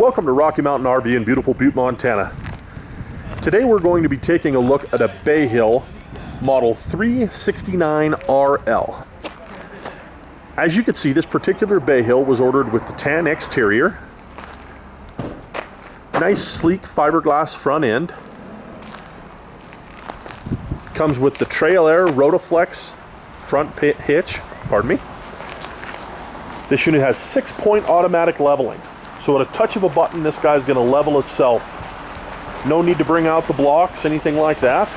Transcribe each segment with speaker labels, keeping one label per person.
Speaker 1: Welcome to Rocky Mountain RV in beautiful Butte, Montana. Today we're going to be taking a look at a Bay Hill model 369RL. As you can see, this particular Bay Hill was ordered with the tan exterior, nice sleek fiberglass front end, comes with the Trail Air Rotoflex front hitch, pardon me. This unit has 6-point automatic leveling. So at a touch of a button, this guy's going to level itself. No need to bring out the blocks, anything like that.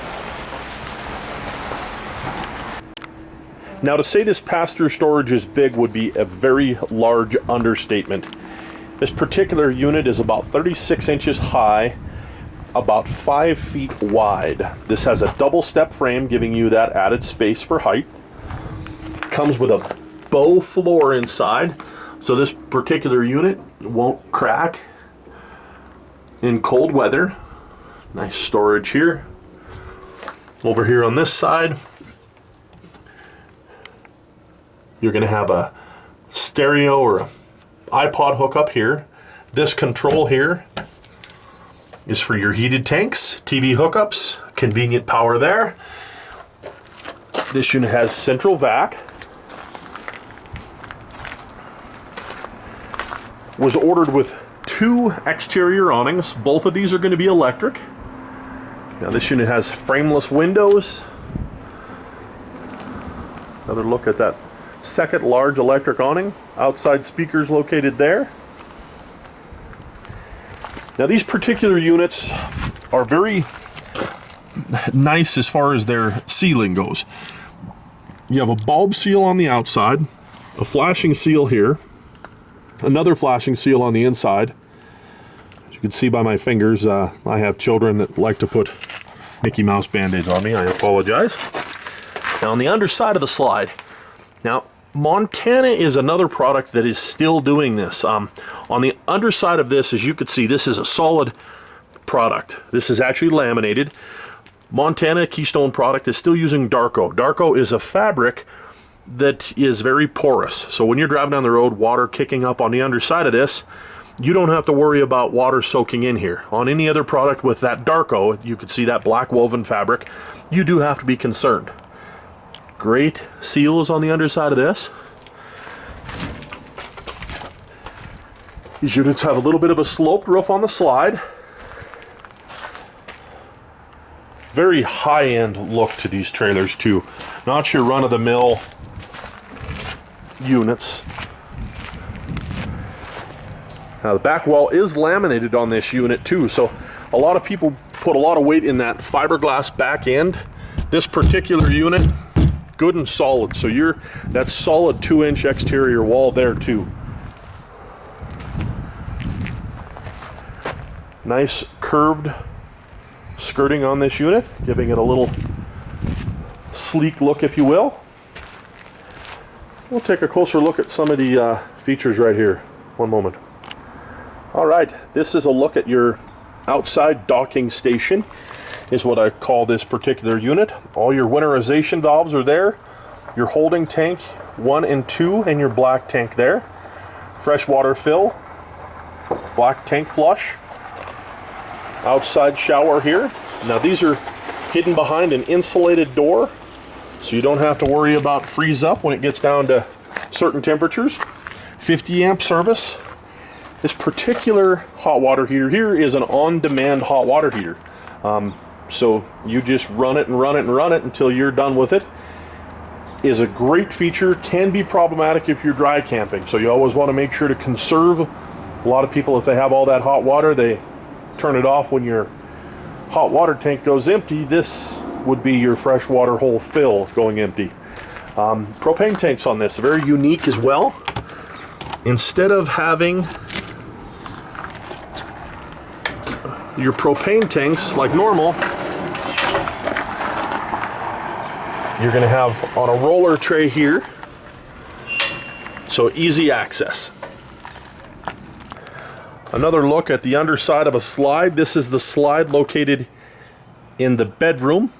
Speaker 1: Now, to say this pass-through storage is big would be a very large understatement. This particular unit is about 36 inches high, about 5 feet wide. This has a double step frame, giving you that added space for height. Comes with a bow floor inside, so this particular unit won't crack in cold weather. Nice storage here. Over here on this side, you're going to have a stereo or an iPod hookup here. This control here is for your heated tanks, TV hookups, convenient power there. This unit has central vac. Was ordered with 2 exterior awnings. Both of these are going to be electric. Now this unit has frameless windows. Another look at that second large electric awning. Outside speakers located there. Now these particular units are very nice as far as their sealing goes. You have a bulb seal on the outside, a flashing seal here, another flashing seal on the inside. As you can see by my fingers, I have children that like to put Mickey Mouse band-aids on me. I apologize. Now on the underside of the slide, now Montana is another product that is still doing this. On the underside of this, as you can see, this is a solid product. This is actually laminated. Montana Keystone product is still using Darko. Darko is a fabric that is very porous. So when you're driving down the road, water kicking up on the underside of this, you don't have to worry about water soaking in here. On any other product with that Darko, you can see that black woven fabric, you do have to be concerned. Great seals on the underside of this. These units have a little bit of a sloped roof on the slide. Very high-end look to these trailers too. Not your run-of-the-mill units. Now the back wall is laminated on this unit too, so a lot of people put a lot of weight in that fiberglass back end. This particular unit, good and solid, so that solid 2-inch exterior wall there too. Nice curved skirting on this unit, giving it a little sleek look, if you will. We'll take a closer look at some of the features right here. One moment. All right, this is a look at your outside docking station, is what I call this particular unit. All your winterization valves are there. Your holding tank 1 and 2 and your black tank there. Freshwater fill, black tank flush. Outside shower here. Now these are hidden behind an insulated door, so you don't have to worry about freeze up when it gets down to certain temperatures. 50 amp service. This particular hot water heater here is an on-demand hot water heater. So you just run it and run it and run it until you're done with it. Is a great feature, can be problematic if you're dry camping. So you always want to make sure to conserve. A lot of people, if they have all that hot water, they turn it off when your hot water tank goes empty. This would be your freshwater hole fill going empty. Propane tanks on this, very unique as well. Instead of having your propane tanks like normal, you're going to have on a roller tray here, so easy access. Another look at the underside of a slide. This is the slide located in the bedroom.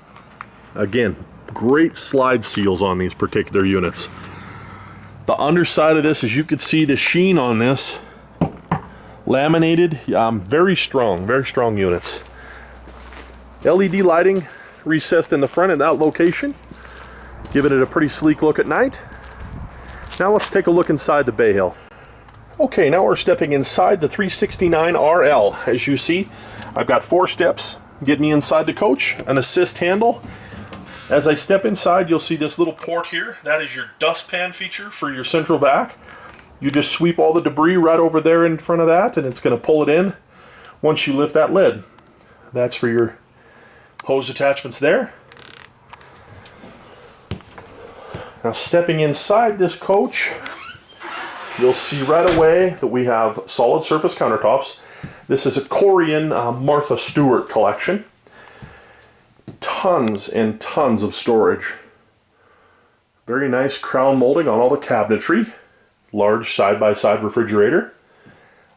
Speaker 1: Again, great slide seals on these particular units. The underside of this, as you can see the sheen on this, Laminated, very strong units. LED lighting recessed in the front in that location, giving it a pretty sleek look at night. Now let's take a look inside the bay hill. Okay, now we're stepping inside the 369 RL. As you see, I've got 4 steps get me inside the coach, an assist handle. As I step inside, you'll see this little port here. That is your dustpan feature for your central vac. You just sweep all the debris right over there in front of that, and it's going to pull it in once you lift that lid. That's for your hose attachments there. Now stepping inside this coach, you'll see right away that we have solid surface countertops. This is a Korean Martha Stewart collection. Tons and tons of storage. Very nice crown molding on all the cabinetry. Large side-by-side refrigerator.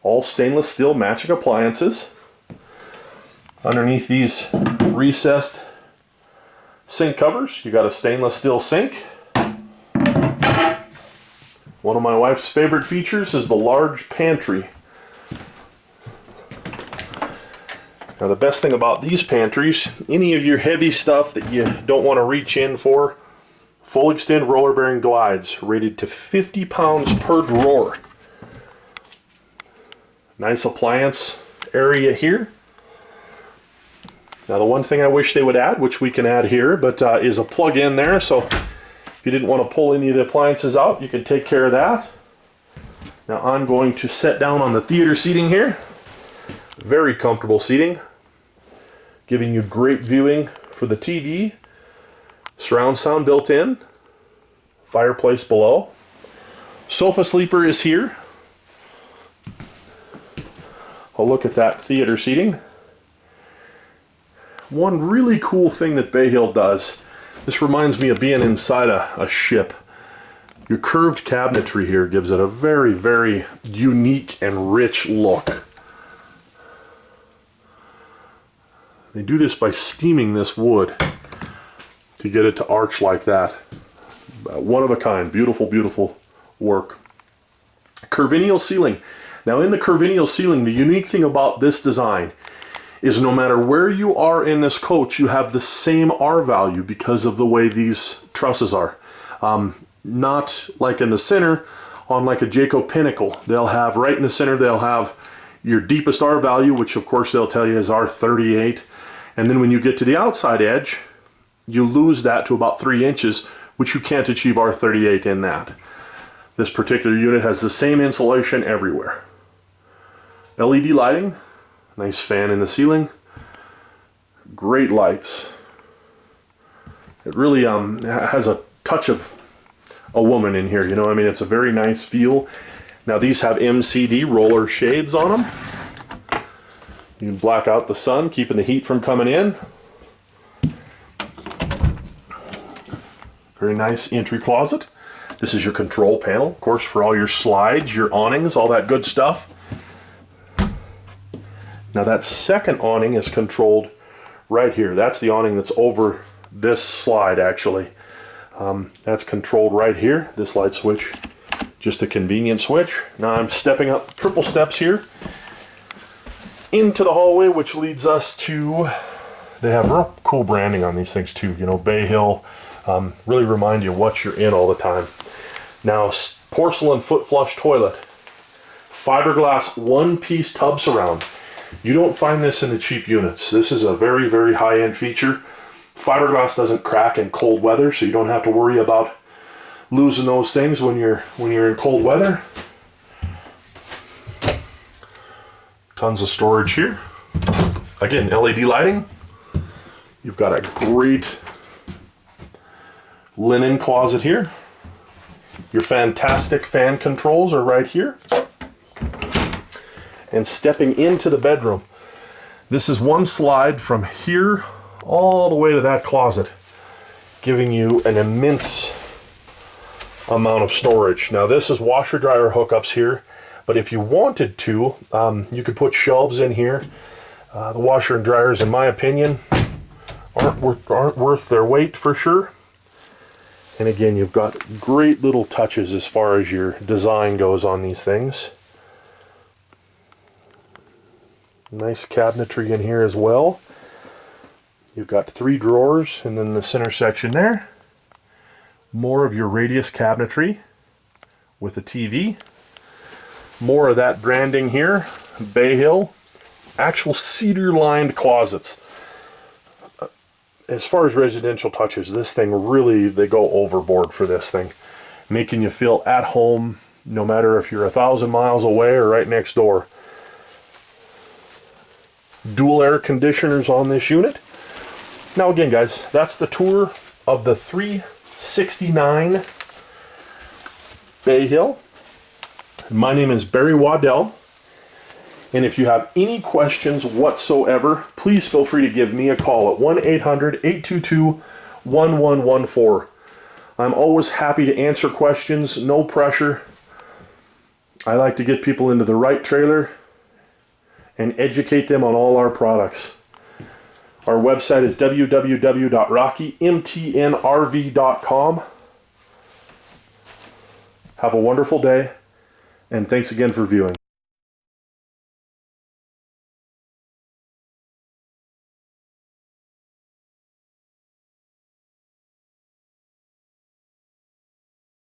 Speaker 1: All stainless steel matching appliances. Underneath these recessed sink covers, you got a stainless steel sink. One of my wife's favorite features is the large pantry. Now the best thing about these pantries, any of your heavy stuff that you don't want to reach in for, full extend roller bearing glides, rated to 50 pounds per drawer. Nice appliance area here. Now the one thing I wish they would add, which we can add here, but is a plug in there, so if you didn't want to pull any of the appliances out, you can take care of that. Now I'm going to sit down on the theater seating here. Very comfortable seating, giving you great viewing for the TV. Surround sound built in. Fireplace below. Sofa sleeper is here. I'll look at that theater seating. One really cool thing that Bay Hill does, this reminds me of being inside a ship. Your curved cabinetry here gives it a very, very unique and rich look. They do this by steaming this wood to get it to arch like that. One of a kind, beautiful, beautiful work. Curvilineal ceiling. Now in the curvilineal ceiling, the unique thing about this design is no matter where you are in this coach, you have the same R value because of the way these trusses are. Not like in the center, on like a Jayco Pinnacle. They'll have, right in the center, they'll have your deepest R value, which of course they'll tell you is R38. And then when you get to the outside edge, you lose that to about 3 inches, which you can't achieve R38 in that. This particular unit has the same insulation everywhere. LED lighting, nice fan in the ceiling, great lights. It really has a touch of a woman in here, you know, I mean, it's a very nice feel. Now these have MCD roller shades on them. You can black out the sun, keeping the heat from coming in. Very nice entry closet. This is your control panel, of course, for all your slides, your awnings, all that good stuff. Now that second awning is controlled right here. That's the awning that's over this slide, actually. That's controlled right here, this light switch. Just a convenient switch. Now I'm stepping up triple steps here into the hallway, which leads us to, they have real cool branding on these things too, you know, Bay Hill, really remind you what you're in all the time. Now, porcelain foot flush toilet, fiberglass one-piece tub surround. You don't find this in the cheap units. This is a very, very high-end feature. Fiberglass doesn't crack in cold weather, so you don't have to worry about losing those things when you're in cold weather. Tons of storage here. Again, LED lighting. You've got a great linen closet here. Your fantastic fan controls are right here. And stepping into the bedroom, this is one slide from here all the way to that closet, giving you an immense amount of storage. Now this is washer dryer hookups here, but if you wanted to, you could put shelves in here. The washer and dryers, in my opinion, aren't worth their weight for sure. And again, you've got great little touches as far as your design goes on these things. Nice cabinetry in here as well. You've got 3 drawers, and then the center section there. More of your radius cabinetry with a TV. More of that branding here. Bay Hill. Actual cedar-lined closets. As far as residential touches, this thing really, they go overboard for this thing. Making you feel at home, no matter if you're 1,000 miles away or right next door. Dual air conditioners on this unit. Now again, guys, that's the tour of the 369 Bay Hill. My name is Barry Waddell, and if you have any questions whatsoever, please feel free to give me a call at 1-800-822-1114. I'm always happy to answer questions, no pressure. I like to get people into the right trailer and educate them on all our products. Our website is www.rockymtnrv.com. Have a wonderful day, and thanks again for viewing.